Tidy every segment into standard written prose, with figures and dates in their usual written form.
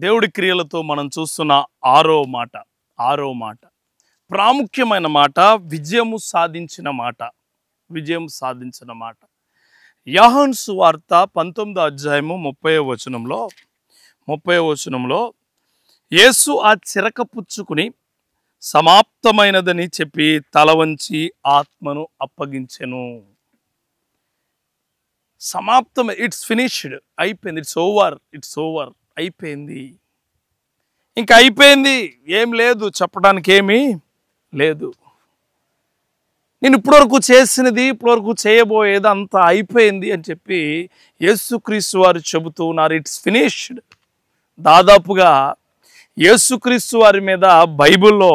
దేవుడి క్రియలతో మనం చూస్తున్న ఆరో మాట ప్రాముఖ్యమైన మాట, విజయము సాధించిన మాట. యోహాను సువార్త 19వ అధ్యాయము 30వ వచనంలో యేసు ఆ చిరక పుచ్చుకుని సమాప్తమైనదని చెప్పి తల వంచి ఆత్మను అప్పగించెను. సమాప్తం, ఇట్స్ ఫినిష్డ్, అయిపోయింది, ఇట్స్ ఓవర్ అయిపోయింది, ఇంకా అయిపోయింది, ఏం లేదు, చెప్పడానికి ఏమీ లేదు. నేను ఇప్పటివరకు చేసినది, ఇప్పటివరకు చేయబోయేది అంతా అయిపోయింది అని చెప్పి యేసుక్రీస్తు వారు చెబుతూ ఉన్నారు. It's finished. దాదాపుగా యేసుక్రీస్తు వారి మీద బైబిల్లో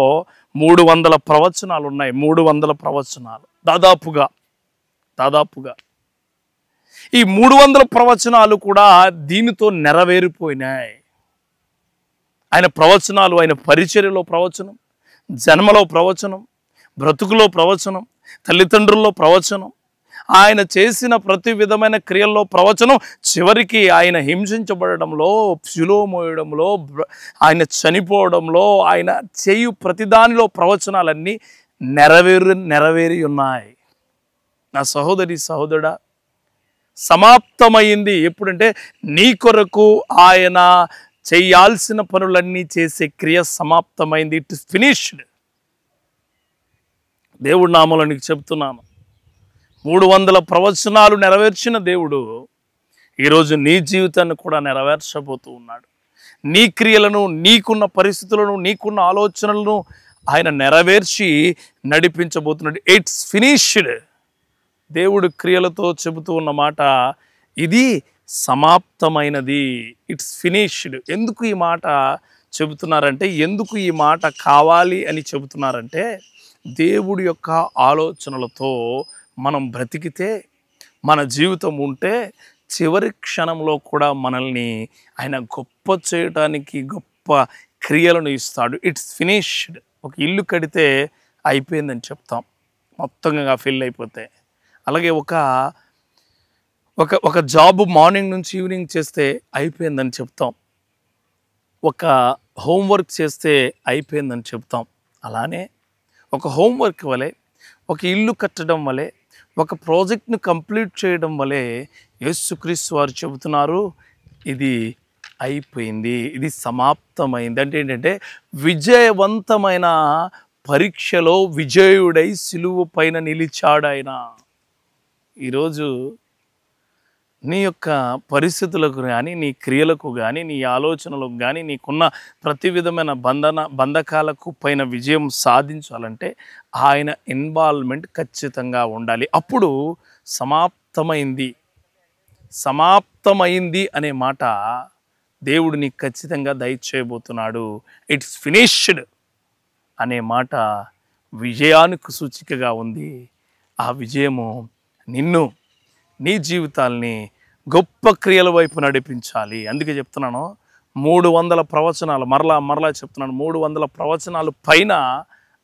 300 ప్రవచనాలు ఉన్నాయి. 300 ప్రవచనాలు దాదాపుగా ఈ 300 ప్రవచనాలు కూడా దీనితో నెరవేరిపోయినాయి. ఆయన ప్రవచనాలు, ఆయన పరిచర్యలో ప్రవచనం, జన్మలో ప్రవచనం, బ్రతుకులో ప్రవచనం, తల్లిదండ్రుల్లో ప్రవచనం, ఆయన చేసిన ప్రతి విధమైన క్రియల్లో ప్రవచనం, చివరికి ఆయన హింసించబడడంలో, శిలువ మోయడంలో, ఆయన చనిపోవడంలో, ఆయన చేయు ప్రతిదానిలో ప్రవచనాలన్నీ నెరవేరి ఉన్నాయి. నా సహోదరి సహోదరుడా, సమాప్తమైంది. ఎప్పుడంటే నీ కొరకు ఆయన చేయాల్సిన పనులన్నీ చేసే క్రియ సమాప్తమైంది. It is finished. దేవుడి నామములో నీకు చెప్తున్నాను, 300 ప్రవచనాలు నెరవేర్చిన దేవుడు ఈరోజు నీ జీవితాన్ని కూడా నెరవేర్చబోతూ ఉన్నాడు. నీ క్రియలను, నీకున్న పరిస్థితులను, నీకున్న ఆలోచనలను ఆయన నెరవేర్చి నడిపించబోతున్నాడు. It's finished. దేవుడు క్రియలతో చెబుతూ ఉన్న మాట ఇది, సమాప్తమైనది, ఇట్స్ ఫినిష్డ్. ఎందుకు ఈ మాట చెబుతున్నారంటే, ఎందుకు ఈ మాట కావాలి అని చెబుతున్నారంటే, దేవుడి యొక్క ఆలోచనలతో మనం బ్రతికితే, మన జీవితం ఉంటే, చివరి క్షణంలో కూడా మనల్ని ఆయన గొప్ప చేయడానికి గొప్ప క్రియలను ఇస్తాడు. It's finished. ఒక ఇల్లు కడితే అయిపోయిందని చెప్తాం, మొత్తంగా ఫిల్ అయిపోతే. అలాగే ఒక జాబ్ మార్నింగ్ నుంచి ఈవినింగ్ చేస్తే అయిపోయిందని చెప్తాం. ఒక హోంవర్క్ చేస్తే అయిపోయిందని చెప్తాం. అలానే ఒక హోంవర్క్ వలె, ఒక ఇల్లు కట్టడం వలె, ఒక ప్రాజెక్ట్ను కంప్లీట్ చేయడం వలె యేసుక్రీస్తు వారు చెబుతున్నారు, ఇది అయిపోయింది, ఇది సమాప్తమైంది. అంటే ఏంటంటే, విజయవంతమైన పరీక్షలో విజయుడై సిలువ పైన నిలిచాడు ఆయన. ఈరోజు నీ యొక్క పరిస్థితులకు కానీ, నీ క్రియలకు కానీ, నీ ఆలోచనలకు కానీ, నీకున్న ప్రతి విధమైన బంధకాలకు పైన విజయం సాధించాలంటే ఆయన ఇన్వాల్వ్మెంట్ ఖచ్చితంగా ఉండాలి. అప్పుడు సమాప్తమైంది అనే మాట దేవుడు నీకు ఖచ్చితంగా దయచేయబోతున్నాడు. ఇట్స్ ఫినిష్డ్ అనే మాట విజయానికి సూచికగా ఉంది. ఆ విజయము నిన్ను, నీ జీవితాల్ని గొప్ప క్రియల వైపు నడిపించాలి. అందుకే చెప్తున్నాను, 300 ప్రవచనాలు, మరలా చెప్తున్నాను, 300 ప్రవచనాలు పైన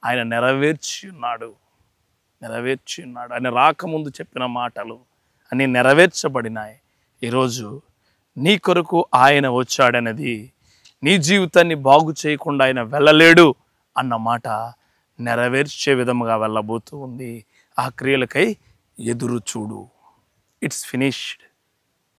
ఆయన నెరవేర్చి ఉన్నాడు. ఆయన రాకముందు చెప్పిన మాటలు అన్నీ నెరవేర్చబడినాయి. ఈరోజు నీ కొరకు ఆయన వచ్చాడన్నది, నీ జీవితాన్ని బాగు చేయకుండా ఆయన వెళ్ళలేడు అన్న మాట నెరవేర్చే విధముగా వెళ్ళబోతూ ఉంది. ఆ క్రియలకై ఎదురు చూడు. It's finished.